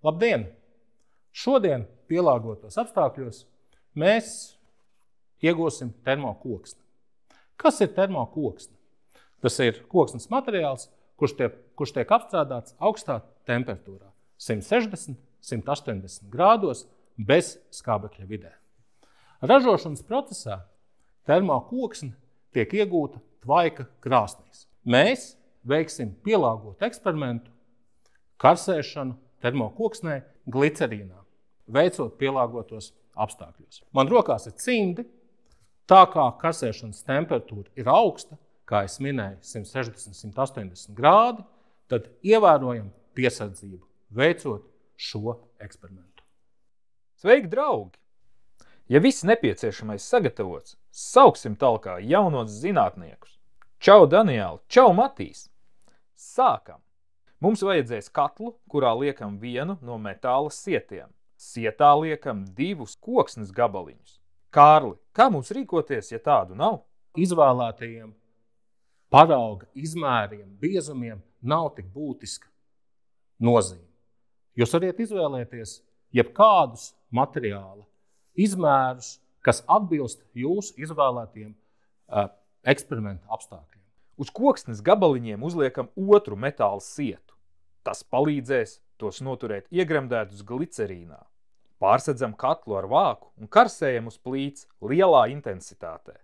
Labdien! Šodien pielāgotos apstākļos mēs iegūsim termokoksni. Kas ir termokoksne? Tas ir koksnes materiāls, kurš tiek apstrādāts augstā temperatūrā, 160–180 grādos bez skābekļa vidē. Ražošanas procesā termokoksne tiek iegūta tvaika krāsnīs. Mēs veiksim pielāgotu eksperimentu karsēšanu termokoksnē glicerīnā, veicot pielāgotos apstākļos. Man rokās ir cimdi, tā kā karsēšanas temperatūra ir augsta, kā es minēju, 160–180 grādi, tad ievērojam piesardzību, veicot šo eksperimentu. Sveiki, draugi! Ja viss nepieciešamais sagatavots, sauksim talkā jaunos zinātniekus. Čau, Daniēl! Čau, Matīs! Sākam! Mums vajadzēs katlu, kurā liekam vienu no metāla sietiem. Sietā liekam 2 koksnes gabaliņus. Kārli, kā mums rīkoties, ja tādu nav? Izvēlētajiem parauga izmēriem, biezumiem nav tik būtiska nozīme. Jūs varat izvēlēties jebkādus materiāla izmērus, kas atbilst jūsu izvēlētiem eksperimenta apstākļiem. Uz koksnes gabaliņiem uzliekam otru metāla sietu. Tas palīdzēs tos noturēt iegremdētus glicerīnā. Pārsedzam katlu ar vāku un karsējam uz plīts lielā intensitātē.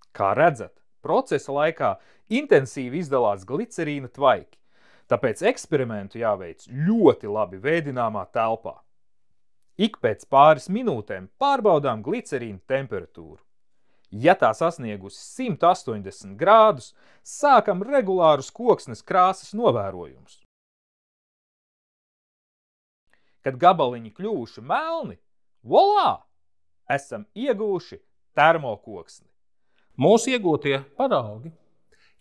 Kā redzat, procesa laikā intensīvi izdalās glicerīna tvaiki, tāpēc eksperimentu jāveic ļoti labi vēdināmā telpā. Ik pēc pāris minūtēm pārbaudām glicerīna temperatūru. Ja tā sasniegusi 180 grādus, sākam regulārus koksnes krāsas novērojumus. Kad gabaliņi kļuvuši melni, volā! Esam ieguvuši termokoksni. Mūsu iegūtie paraugi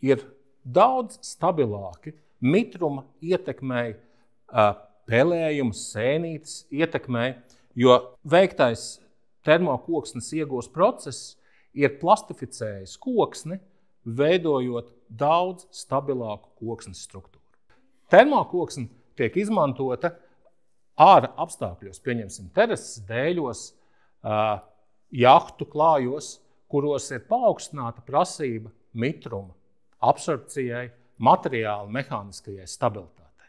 ir daudz stabilāki mitruma ietekmei, pelējuma sēnītes ietekmei, jo veiktais termokoksnes iegūs process ir plastificējis koksni, veidojot daudz stabilāku koksnes struktūru. Termokoksne tiek izmantota ārā apstākļos, pieņemsim terases dēļos, jahtu klājos, kuros ir paaugstināta prasība mitruma absorpcijai, materiāla mehāniskajai stabilitātei.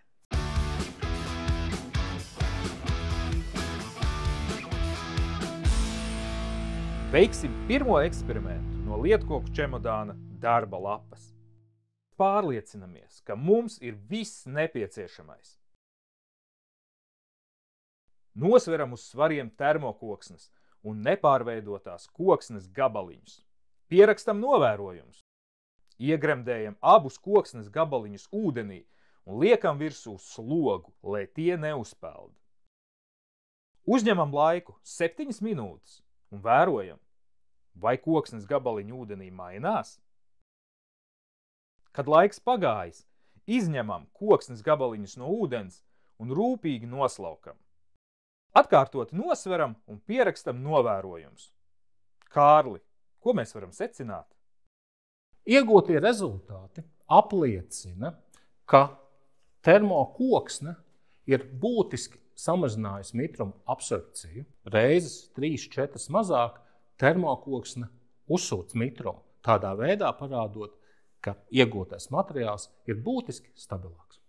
Veiksim pirmo eksperimentu no lietkoku čemodāna darba lapas. Pārliecinamies, ka mums ir viss nepieciešamais. Nosveram uz svariem termokoksnes un nepārveidotās koksnes gabaliņus. Pierakstam novērojumus. Iegremdējam abus koksnes gabaliņus ūdenī un liekam virsū slogu, lai tie neuzpeld. Uzņemam laiku 7 minūtes un vērojam, vai koksnes gabaliņu ūdenī mainās. Kad laiks pagājis, izņemam koksnes gabaliņus no ūdens un rūpīgi noslaukam. Atkārtoti nosveram un pierakstam novērojumus. Kārli, ko mēs varam secināt? Iegūtie rezultāti apliecina, ka termokoksne ir būtiski samazinājusi mitruma absorpciju. Reizes 3–4 mazāk termokoksne uzsūc mitrumu, tādā veidā parādot, ka iegūtais materiāls ir būtiski stabilāks.